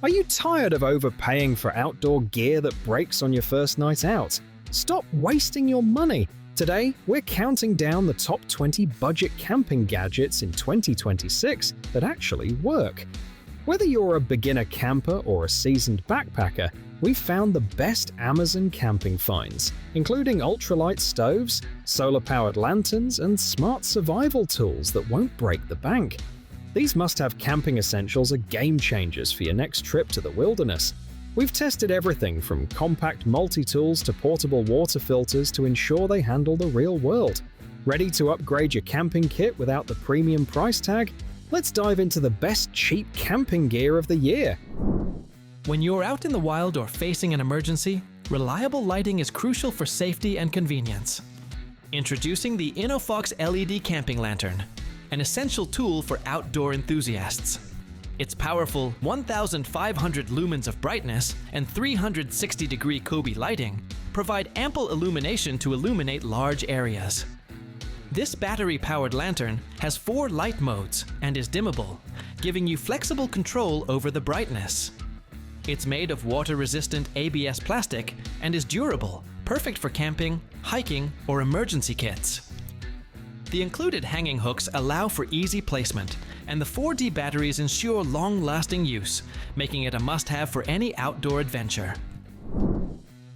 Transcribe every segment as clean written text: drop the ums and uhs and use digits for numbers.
Are you tired of overpaying for outdoor gear that breaks on your first night out? Stop wasting your money. Today, we're counting down the top 20 budget camping gadgets in 2026 that actually work. Whether you're a beginner camper or a seasoned backpacker, we've found the best Amazon camping finds, including ultralight stoves, solar-powered lanterns, and smart survival tools that won't break the bank. These must-have camping essentials are game changers for your next trip to the wilderness. We've tested everything from compact multi-tools to portable water filters to ensure they handle the real world. Ready to upgrade your camping kit without the premium price tag? Let's dive into the best cheap camping gear of the year. When you're out in the wild or facing an emergency, reliable lighting is crucial for safety and convenience. Introducing the Innofox LED Camping Lantern, an essential tool for outdoor enthusiasts. Its powerful 1,500 lumens of brightness and 360-degree Kobe lighting provide ample illumination to illuminate large areas. This battery-powered lantern has 4 light modes and is dimmable, giving you flexible control over the brightness. It's made of water-resistant ABS plastic and is durable, perfect for camping, hiking, or emergency kits. The included hanging hooks allow for easy placement, and the 4D batteries ensure long-lasting use, making it a must-have for any outdoor adventure.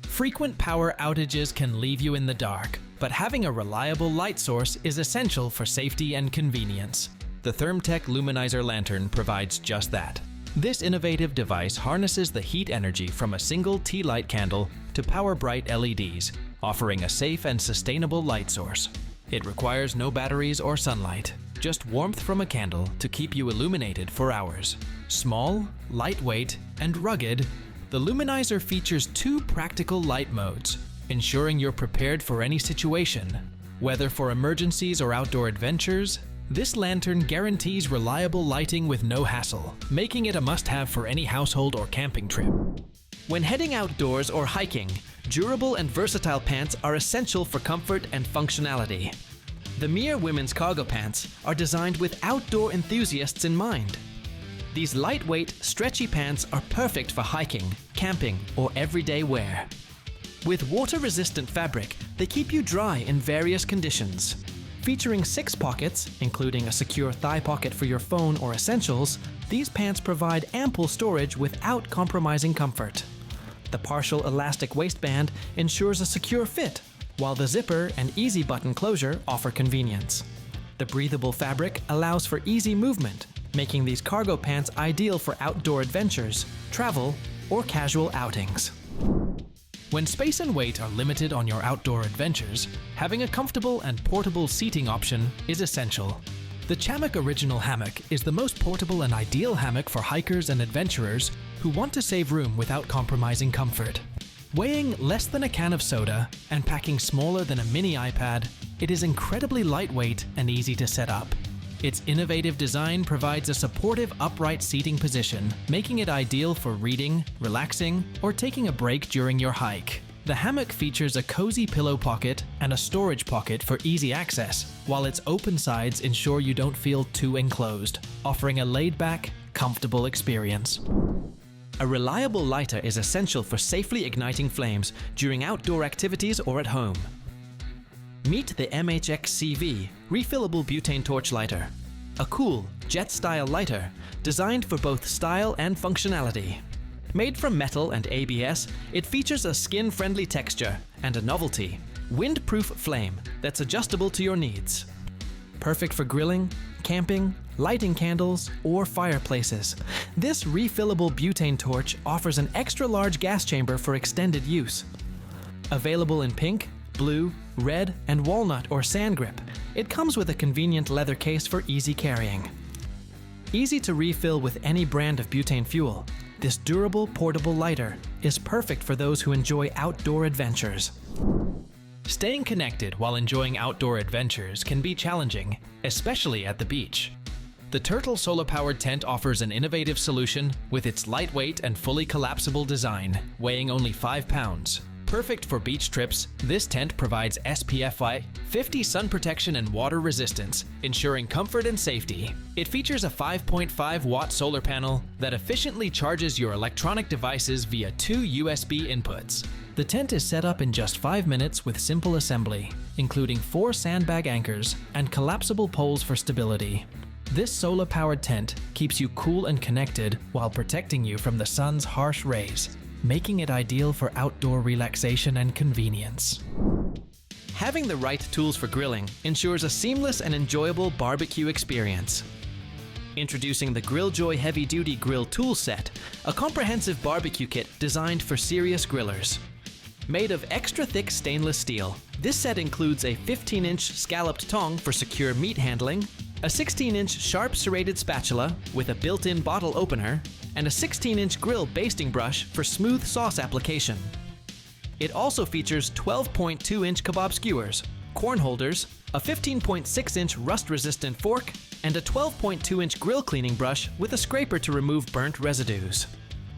Frequent power outages can leave you in the dark, but having a reliable light source is essential for safety and convenience. The Thermtech Luminiser Lantern provides just that. This innovative device harnesses the heat energy from a single T-light candle to power bright LEDs, offering a safe and sustainable light source. It requires no batteries or sunlight, just warmth from a candle to keep you illuminated for hours. Small, lightweight, and rugged, the Luminiser features 2 practical light modes, ensuring you're prepared for any situation. Whether for emergencies or outdoor adventures, this lantern guarantees reliable lighting with no hassle, making it a must-have for any household or camping trip. When heading outdoors or hiking, durable and versatile pants are essential for comfort and functionality. The MIER women's cargo pants are designed with outdoor enthusiasts in mind. These lightweight, stretchy pants are perfect for hiking, camping, or everyday wear. With water-resistant fabric, they keep you dry in various conditions. Featuring 6 pockets, including a secure thigh pocket for your phone or essentials, these pants provide ample storage without compromising comfort. The partial elastic waistband ensures a secure fit, while the zipper and easy button closure offer convenience. The breathable fabric allows for easy movement, making these cargo pants ideal for outdoor adventures, travel, or casual outings. When space and weight are limited on your outdoor adventures, having a comfortable and portable seating option is essential. The Chammock Original Hammock is the most portable and ideal hammock for hikers and adventurers who want to save room without compromising comfort. Weighing less than a can of soda and packing smaller than a mini iPad, it is incredibly lightweight and easy to set up. Its innovative design provides a supportive upright seating position, making it ideal for reading, relaxing, or taking a break during your hike. The hammock features a cozy pillow pocket and a storage pocket for easy access, while its open sides ensure you don't feel too enclosed, offering a laid-back, comfortable experience. A reliable lighter is essential for safely igniting flames during outdoor activities or at home. Meet the MHXCV Refillable Butane Torch Lighter, a cool, jet-style lighter designed for both style and functionality. Made from metal and ABS, it features a skin-friendly texture and a novelty, wind-proof flame that's adjustable to your needs. Perfect for grilling, camping, lighting candles, or fireplaces, this refillable butane torch offers an extra-large gas chamber for extended use. Available in pink, blue, red, and walnut or sand grip, it comes with a convenient leather case for easy carrying. Easy to refill with any brand of butane fuel, this durable portable lighter is perfect for those who enjoy outdoor adventures. Staying connected while enjoying outdoor adventures can be challenging, especially at the beach. The Turtle solar-powered tent offers an innovative solution with its lightweight and fully collapsible design, weighing only 5 pounds. Perfect for beach trips, this tent provides SPF 50 sun protection and water resistance, ensuring comfort and safety. It features a 5.5-watt solar panel, that efficiently charges your electronic devices via 2 USB inputs. The tent is set up in just 5 minutes with simple assembly, including 4 sandbag anchors and collapsible poles for stability. This solar-powered tent keeps you cool and connected while protecting you from the sun's harsh rays, making it ideal for outdoor relaxation and convenience. Having the right tools for grilling ensures a seamless and enjoyable barbecue experience. Introducing the Grilljoy Heavy Duty Grill Tool Set, a comprehensive barbecue kit designed for serious grillers. Made of extra thick stainless steel, this set includes a 15-inch scalloped tong for secure meat handling, a 16-inch sharp serrated spatula with a built-in bottle opener, and a 16-inch grill basting brush for smooth sauce application. It also features 12.2-inch kebab skewers, corn holders, a 15.6-inch rust-resistant fork, and a 12.2-inch grill cleaning brush with a scraper to remove burnt residues.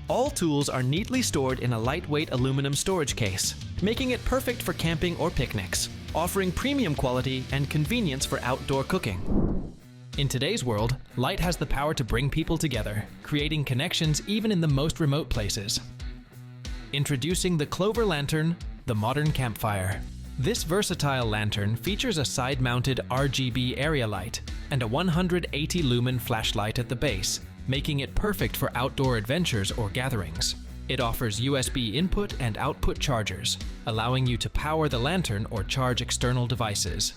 All tools are neatly stored in a lightweight aluminum storage case, making it perfect for camping or picnics, offering premium quality and convenience for outdoor cooking. In today's world, light has the power to bring people together, creating connections even in the most remote places. Introducing the Clover Lantern, the modern campfire. This versatile lantern features a side-mounted RGB area light and a 180 lumen flashlight at the base, making it perfect for outdoor adventures or gatherings. It offers USB input and output chargers, allowing you to power the lantern or charge external devices.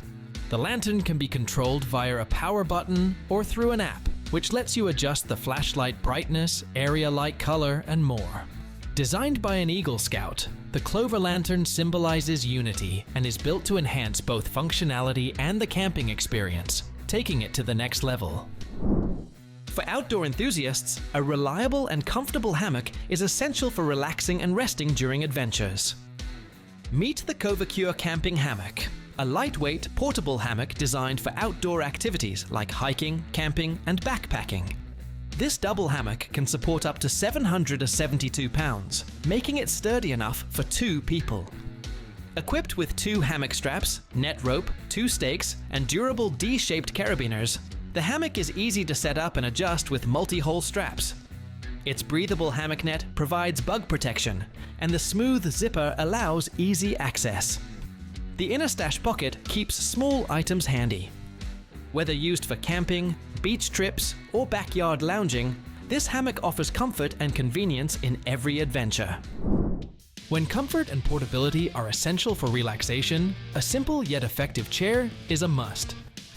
The lantern can be controlled via a power button or through an app, which lets you adjust the flashlight brightness, area light color, and more. Designed by an Eagle Scout, the Clover Lantern symbolizes unity and is built to enhance both functionality and the camping experience, taking it to the next level. For outdoor enthusiasts, a reliable and comfortable hammock is essential for relaxing and resting during adventures. Meet the Covacure Camping Hammock, a lightweight, portable hammock designed for outdoor activities like hiking, camping, and backpacking. This double hammock can support up to 772 pounds, making it sturdy enough for 2 people. Equipped with 2 hammock straps, net rope, 2 stakes, and durable D-shaped carabiners, the hammock is easy to set up and adjust with multi-hole straps. Its breathable hammock net provides bug protection, and the smooth zipper allows easy access. The inner stash pocket keeps small items handy. Whether used for camping, beach trips, or backyard lounging, this hammock offers comfort and convenience in every adventure. When comfort and portability are essential for relaxation, a simple yet effective chair is a must.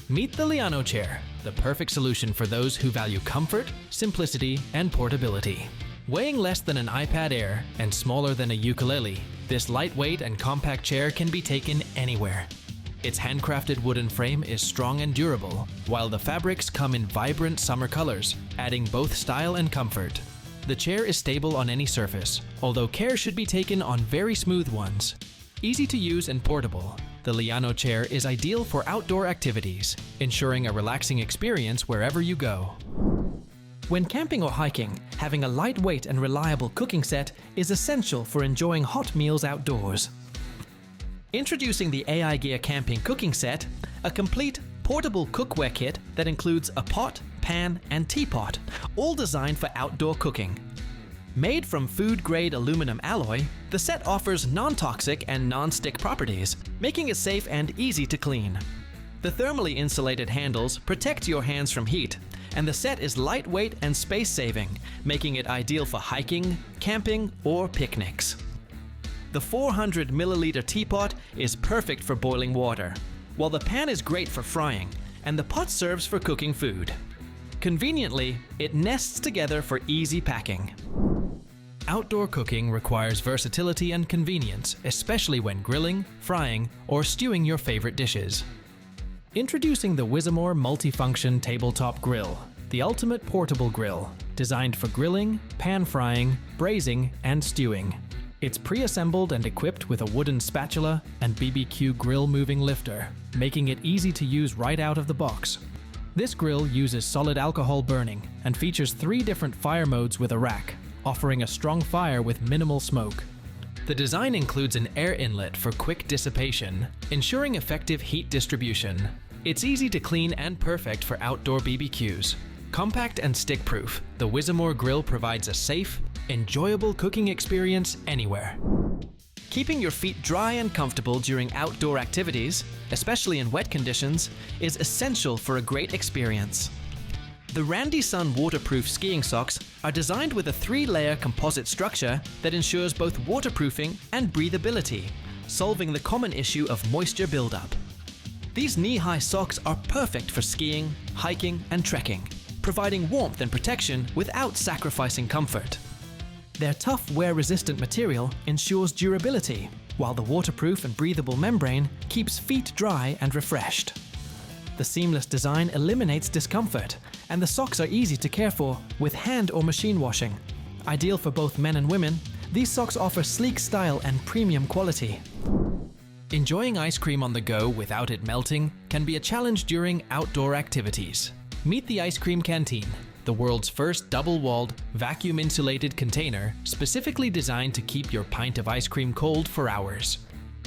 Meet the Leano chair, the perfect solution for those who value comfort, simplicity, and portability. Weighing less than an iPad Air and smaller than a ukulele, this lightweight and compact chair can be taken anywhere. Its handcrafted wooden frame is strong and durable, while the fabrics come in vibrant summer colors, adding both style and comfort. The chair is stable on any surface, although care should be taken on very smooth ones. Easy to use and portable, the Leano chair is ideal for outdoor activities, ensuring a relaxing experience wherever you go. When camping or hiking, having a lightweight and reliable cooking set is essential for enjoying hot meals outdoors. Introducing the aiGear Camping Cooking Set, a complete portable cookware kit that includes a pot, pan, and teapot, all designed for outdoor cooking. Made from food-grade aluminum alloy, the set offers non-toxic and non-stick properties, making it safe and easy to clean. The thermally insulated handles protect your hands from heat, and the set is lightweight and space-saving, making it ideal for hiking, camping, or picnics. The 400 milliliter teapot is perfect for boiling water, while the pan is great for frying, and the pot serves for cooking food. Conveniently, it nests together for easy packing. Outdoor cooking requires versatility and convenience, especially when grilling, frying, or stewing your favorite dishes. Introducing the Wisamor Multifunction Tabletop Grill, the ultimate portable grill, designed for grilling, pan frying, braising, and stewing. It's pre-assembled and equipped with a wooden spatula and BBQ grill moving lifter, making it easy to use right out of the box. This grill uses solid alcohol burning and features 3 different fire modes with a rack, offering a strong fire with minimal smoke. The design includes an air inlet for quick dissipation, ensuring effective heat distribution. It's easy to clean and perfect for outdoor BBQs. Compact and stick-proof, the Wisamor grill provides a safe, enjoyable cooking experience anywhere. Keeping your feet dry and comfortable during outdoor activities, especially in wet conditions, is essential for a great experience. The Randy Sun waterproof skiing socks are designed with a 3-layer composite structure that ensures both waterproofing and breathability, solving the common issue of moisture buildup. These knee-high socks are perfect for skiing, hiking, and trekking, providing warmth and protection without sacrificing comfort. Their tough wear-resistant material ensures durability, while the waterproof and breathable membrane keeps feet dry and refreshed. The seamless design eliminates discomfort, and the socks are easy to care for with hand or machine washing. Ideal for both men and women, these socks offer sleek style and premium quality. Enjoying ice cream on the go without it melting can be a challenge during outdoor activities. Meet the Ice Cream Canteen, the world's first double-walled, vacuum-insulated container specifically designed to keep your pint of ice cream cold for hours.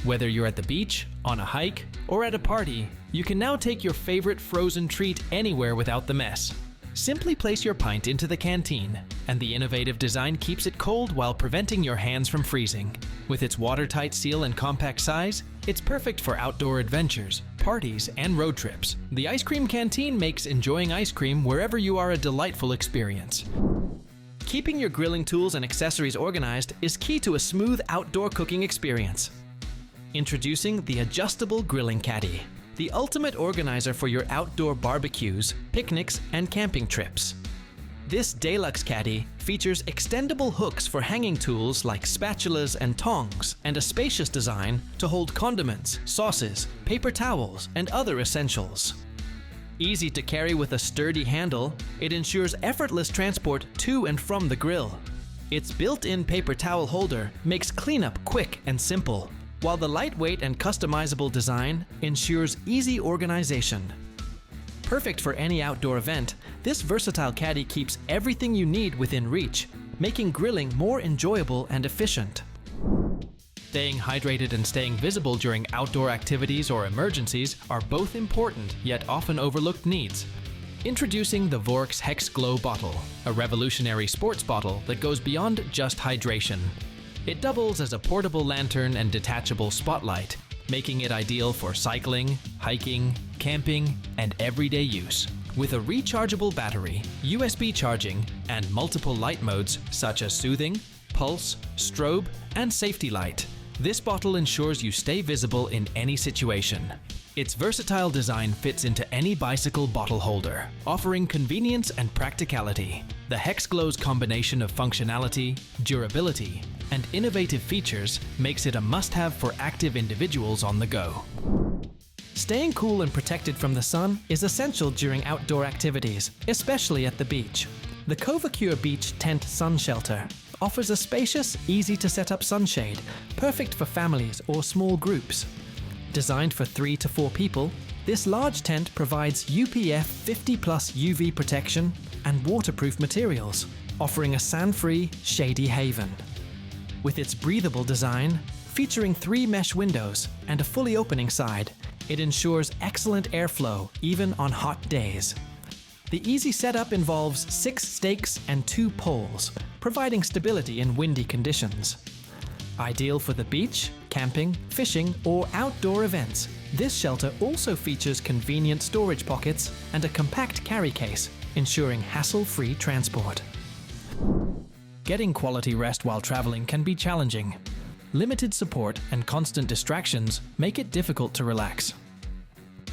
Whether you're at the beach, on a hike, or at a party, you can now take your favorite frozen treat anywhere without the mess. Simply place your pint into the canteen, and the innovative design keeps it cold while preventing your hands from freezing. With its watertight seal and compact size, it's perfect for outdoor adventures, parties, and road trips. The Ice Cream Canteen makes enjoying ice cream wherever you are a delightful experience. Keeping your grilling tools and accessories organized is key to a smooth outdoor cooking experience. Introducing the adjustable grilling caddy, the ultimate organizer for your outdoor barbecues, picnics, and camping trips. This Deluxe Caddy features extendable hooks for hanging tools like spatulas and tongs, and a spacious design to hold condiments, sauces, paper towels, and other essentials. Easy to carry with a sturdy handle, it ensures effortless transport to and from the grill. Its built-in paper towel holder makes cleanup quick and simple, while the lightweight and customizable design ensures easy organization. Perfect for any outdoor event, this versatile caddy keeps everything you need within reach, making grilling more enjoyable and efficient. Staying hydrated and staying visible during outdoor activities or emergencies are both important yet often overlooked needs. Introducing the Vork's Hexglo bottle, a revolutionary sports bottle that goes beyond just hydration. It doubles as a portable lantern and detachable spotlight, making it ideal for cycling, hiking, camping, and everyday use. With a rechargeable battery, USB charging, and multiple light modes such as soothing, pulse, strobe, and safety light, this bottle ensures you stay visible in any situation. Its versatile design fits into any bicycle bottle holder, offering convenience and practicality. The Hexglo's combination of functionality, durability, and innovative features makes it a must-have for active individuals on the go. Staying cool and protected from the sun is essential during outdoor activities, especially at the beach. The Covacure Beach Tent Sun Shelter offers a spacious, easy-to-set-up sunshade, perfect for families or small groups. Designed for 3 to 4 people, this large tent provides UPF 50+ UV protection and waterproof materials, offering a sand-free, shady haven. With its breathable design, featuring 3 mesh windows and a fully opening side, it ensures excellent airflow even on hot days. The easy setup involves 6 stakes and 2 poles, providing stability in windy conditions. Ideal for the beach, camping, fishing, or outdoor events, this shelter also features convenient storage pockets and a compact carry case, ensuring hassle-free transport. Getting quality rest while traveling can be challenging. Limited support and constant distractions make it difficult to relax.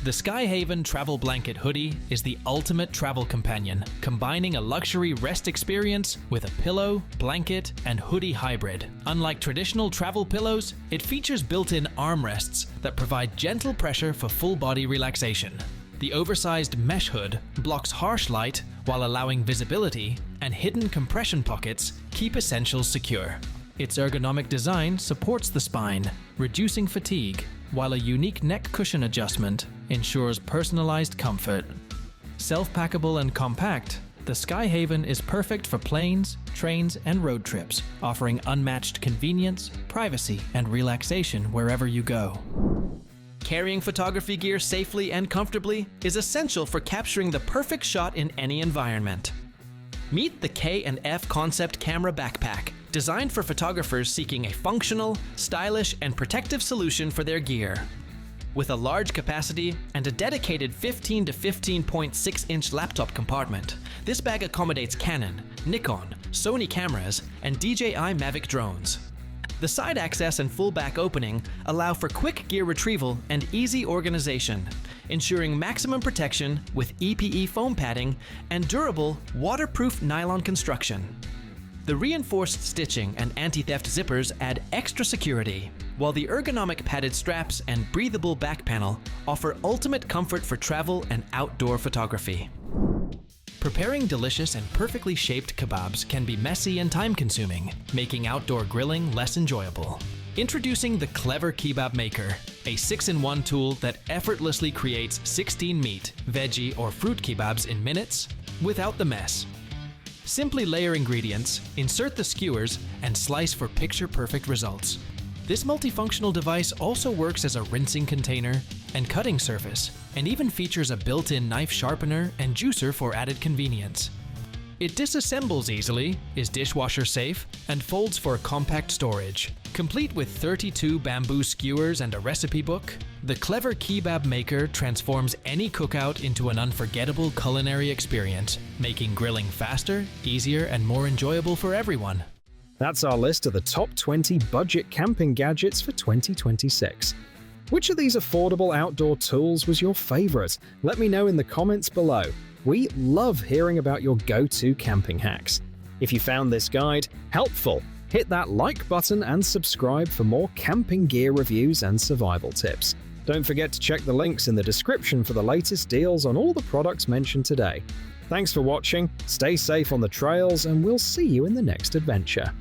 The Skyhaven Travel Blanket Hoodie is the ultimate travel companion, combining a luxury rest experience with a pillow, blanket, and hoodie hybrid. Unlike traditional travel pillows, it features built-in armrests that provide gentle pressure for full-body relaxation. The oversized mesh hood blocks harsh light while allowing visibility, and hidden compression pockets keep essentials secure. Its ergonomic design supports the spine, reducing fatigue, while a unique neck cushion adjustment ensures personalized comfort. Self-packable and compact, the Skyhaven is perfect for planes, trains, and road trips, offering unmatched convenience, privacy, and relaxation wherever you go. Carrying photography gear safely and comfortably is essential for capturing the perfect shot in any environment. Meet the K&F Concept Camera Backpack, designed for photographers seeking a functional, stylish, and protective solution for their gear. With a large capacity and a dedicated 15 to 15.6-inch laptop compartment, this bag accommodates Canon, Nikon, Sony cameras, and DJI Mavic drones. The side access and full back opening allow for quick gear retrieval and easy organization, ensuring maximum protection with EPE foam padding and durable, waterproof nylon construction. The reinforced stitching and anti-theft zippers add extra security, while the ergonomic padded straps and breathable back panel offer ultimate comfort for travel and outdoor photography. Preparing delicious and perfectly shaped kebabs can be messy and time-consuming, making outdoor grilling less enjoyable. Introducing the Clever Kebab Maker, a 6-in-1 tool that effortlessly creates 16 meat, veggie, or fruit kebabs in minutes without the mess. Simply layer ingredients, insert the skewers, and slice for picture-perfect results. This multifunctional device also works as a rinsing container and cutting surface, and even features a built-in knife sharpener and juicer for added convenience. It disassembles easily, is dishwasher safe, and folds for compact storage. Complete with 32 bamboo skewers and a recipe book, the Clever Kebab Maker transforms any cookout into an unforgettable culinary experience, making grilling faster, easier, and more enjoyable for everyone. That's our list of the top 20 budget camping gadgets for 2026. Which of these affordable outdoor tools was your favorite? Let me know in the comments below. We love hearing about your go-to camping hacks. If you found this guide helpful, hit that like button and subscribe for more camping gear reviews and survival tips. Don't forget to check the links in the description for the latest deals on all the products mentioned today. Thanks for watching, stay safe on the trails, and we'll see you in the next adventure.